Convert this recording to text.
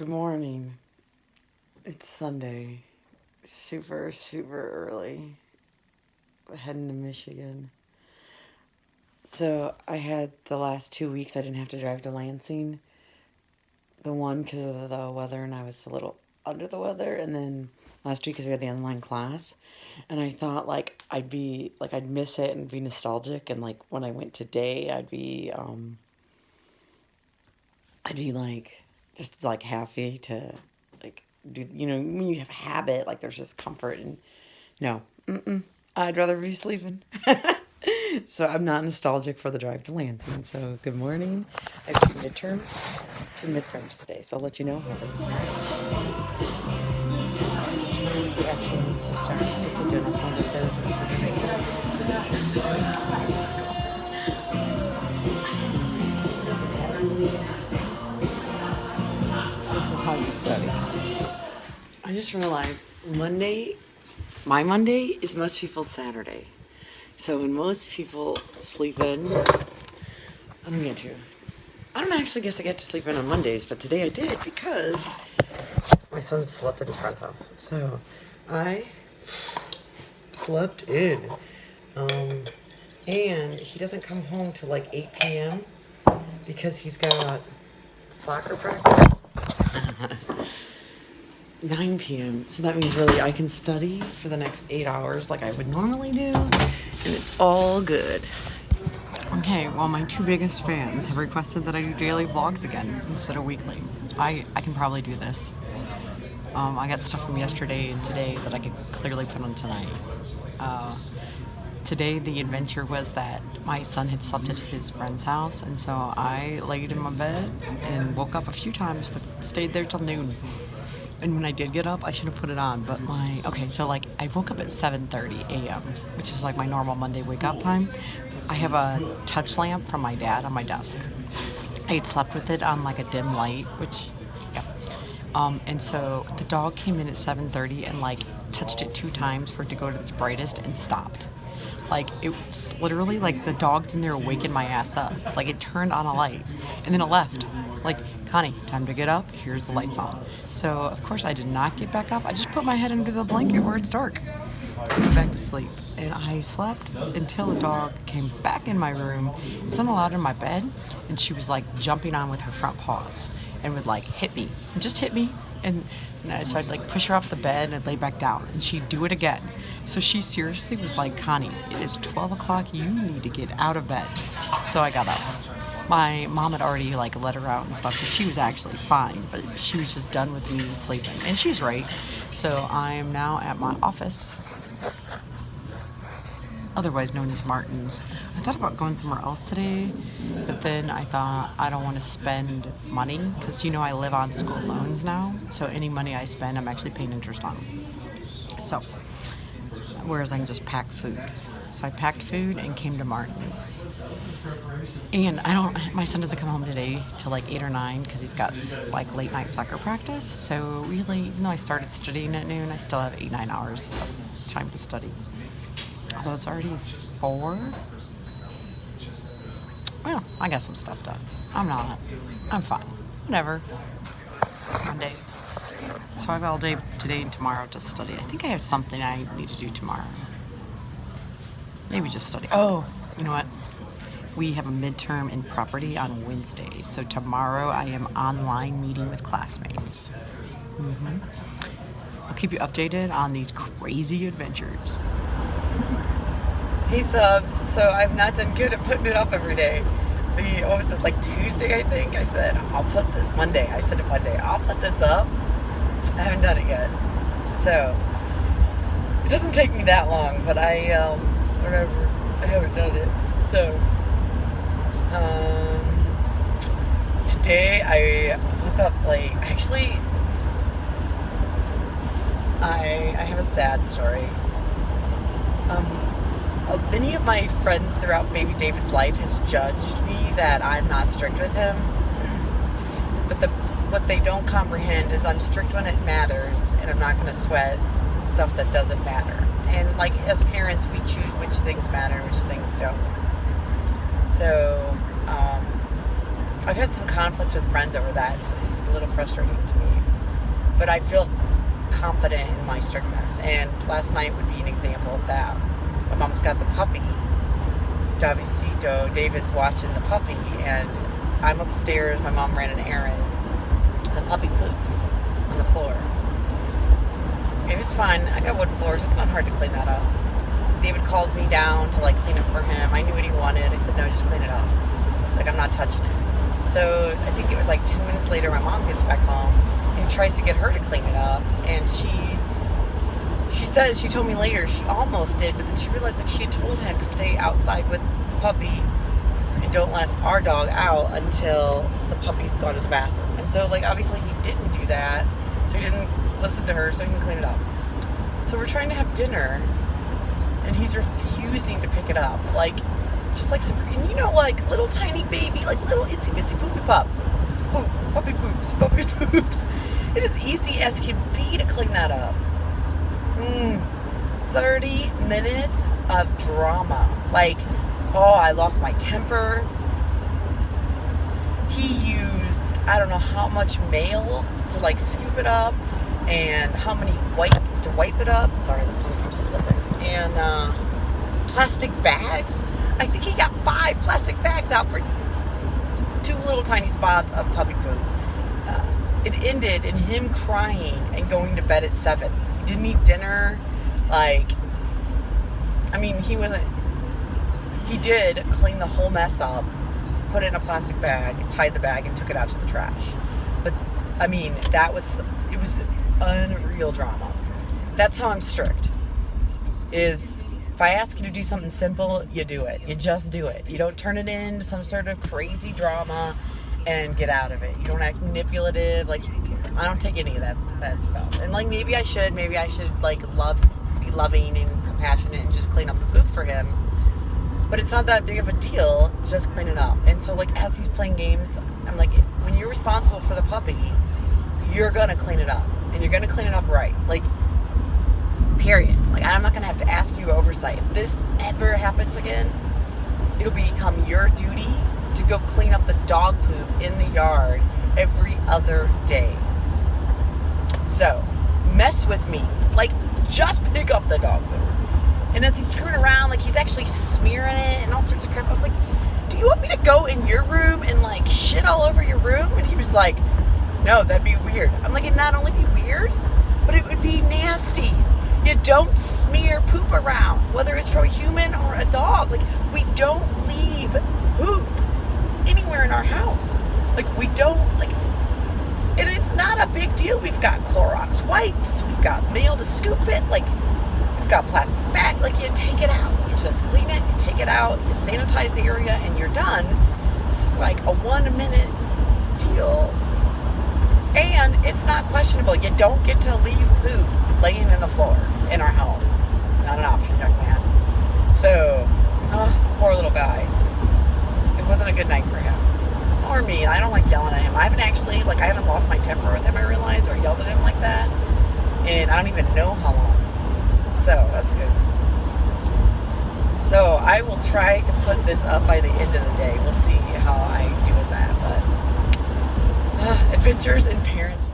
Good morning. It's Sunday. Super, super early. Heading to Michigan. So I had the last 2 weeks I didn't have to drive to Lansing. The one because of the weather and I was a little under the weather. And then last week because we had the online class. And I thought I'd miss it and be nostalgic. And like when I went today, I'd be like, just like happy to like do, when you have a habit, like there's this comfort and no, I'd rather be sleeping. So I'm not nostalgic for the drive to Lansing. So good morning. I have two midterms today. So I'll let you know how things go. The actual needs to start. It's a general fund of This is how you study. I just realized my Monday is most people's Saturday. So when most people sleep in, I don't actually guess I get to sleep in on Mondays, but today I did because my son slept at his friend's house. So I slept in. And he doesn't come home till like 8 p.m. because he's got soccer practice. 9 p.m. So that means really I can study for the next 8 hours like I would normally do, and it's all good. Okay, well, my two biggest fans have requested that I do daily vlogs again instead of weekly. I can probably do this. I got stuff from yesterday and today that I could clearly put on tonight. Today the adventure was that my son had slept at his friend's house, and so I laid in my bed and woke up a few times but stayed there till noon. And when I did get up, I should have put it on, but I woke up at 7:30 a.m., which is like my normal Monday wake up time. I have a touch lamp from my dad on my desk. I had slept with it on like a dim light, and so the dog came in at 7:30 and like touched it 2 times for it to go to its brightest and stopped. Like, it's literally like the dog's in there waking my ass up. Like, it turned on a light and then it left. Like, Connie, time to get up. Here's the lights on. So, of course, I did not get back up. I just put my head under the blanket where it's dark. Went back to sleep. And I slept until the dog came back in my room, settled out in my bed, and she was like jumping on with her front paws and would like hit me. Just hit me. And so I'd like push her off the bed and I'd lay back down and she'd do it again. So she seriously was like, Connie, it is 12 o'clock. You need to get out of bed. So I got up. My mom had already like let her out and stuff. So she was actually fine, but she was just done with me sleeping. And she's right. So I am now at my office, otherwise known as Martin's. I thought about going somewhere else today, but then I thought I don't want to spend money because I live on school loans now, so any money I spend I'm actually paying interest on. So whereas I can just pack food. So I packed food and came to Martin's. And my son doesn't come home today till like 8 or 9 because he's got like late night soccer practice. So really, even though I started studying at noon, I still have 8-9 hours of time to study. Although it's already 4. Well, I got some stuff done. I'm fine. Whatever. Monday. So I have all day today and tomorrow to study. I think I have something I need to do tomorrow. Maybe just study. Oh, you know what? We have a midterm in property on Wednesday. So tomorrow I am online meeting with classmates. I'll keep you updated on these crazy adventures. Hey subs, so I've not done good at putting it up every day. Tuesday I think? I said, Monday, I'll put this up. I haven't done it yet. So, it doesn't take me that long, but I haven't done it. So, today I woke up late. Actually, I have a sad story. Many of my friends throughout Baby David's life has judged me that I'm not strict with him. But what they don't comprehend is I'm strict when it matters, and I'm not going to sweat stuff that doesn't matter. And like as parents, we choose which things matter and which things don't. So I've had some conflicts with friends over that. It's a little frustrating to me. But I feel confident in my strictness. And last night would be an example of that. My mom's got the puppy. Davidcito, David's watching the puppy, and I'm upstairs. My mom ran an errand. The puppy poops on the floor. It was fun. I got wood floors. It's not hard to clean that up. David calls me down to like clean up for him. I knew what he wanted. I said, no, just clean it up. He's like, I'm not touching it. So I think it was like 10 minutes later, my mom gets back home and tries to get her to clean it up. And she told me later she almost did, but then she realized that she had told him to stay outside with the puppy and don't let our dog out until the puppy's gone to the bathroom. And so like obviously he didn't do that. So he didn't listen to her so he can clean it up. So we're trying to have dinner and he's refusing to pick it up. Like, just like some, and you know, like little tiny baby, like little itsy bitsy poopy pups. Poop, puppy poops, puppy poops. It is easy as can be to clean that up. 30 minutes of drama. Like, oh, I lost my temper. He used, I don't know how much mail to like scoop it up and how many wipes to wipe it up. Sorry, the phone keeps slipping. And plastic bags. I think he got 5 plastic bags out for 2 little tiny spots of puppy poop. It ended in him crying and going to bed at 7. He didn't eat dinner. Like, I mean, he did clean the whole mess up, put it in a plastic bag, tied the bag, and took it out to the trash. But, I mean, it was unreal drama. That's how I'm strict. Is if I ask you to do something simple, you do it. You just do it. You don't turn it into some sort of crazy drama and get out of it. You don't act manipulative. Like, I don't take any of that stuff. And like maybe I should like be loving and compassionate and just clean up the poop for him. But it's not that big of a deal. Just clean it up. And so like as he's playing games, I'm like, when you're responsible for the puppy, you're gonna clean it up. And you're gonna clean it up right. Like, period. Like, I'm not gonna have to ask you oversight. If this ever happens again, it'll become your duty to go clean up the dog poop in the yard every other day. So, mess with me. Like, just pick up the dog poop. And as he's screwing around, like, he's actually smearing it and all sorts of crap. I was like, do you want me to go in your room and, like, shit all over your room? And he was like, no, that'd be weird. I'm like, it'd not only be weird, but it would be nasty. You don't smear poop around, whether it's from a human or a dog. Like, we don't leave poop anywhere in our house. Like, we don't, like, and it's not a big deal. We've got Clorox wipes. We've got mail to scoop it. Like, we've got plastic bags. Like, you take it out. You just clean it. You take it out. You sanitize the area, and you're done. This is like a 1-minute deal. And it's not questionable. You don't get to leave poop laying in the floor in our home. Not an option, young man. So, poor little guy. It wasn't a good night for him. Or me. I don't like yelling at him. I haven't lost my temper with him, I realized, or yelled at him like that. And I don't even know how long. So, that's good. So, I will try to put this up by the end of the day. We'll see how I do with that. But, adventures in parenting.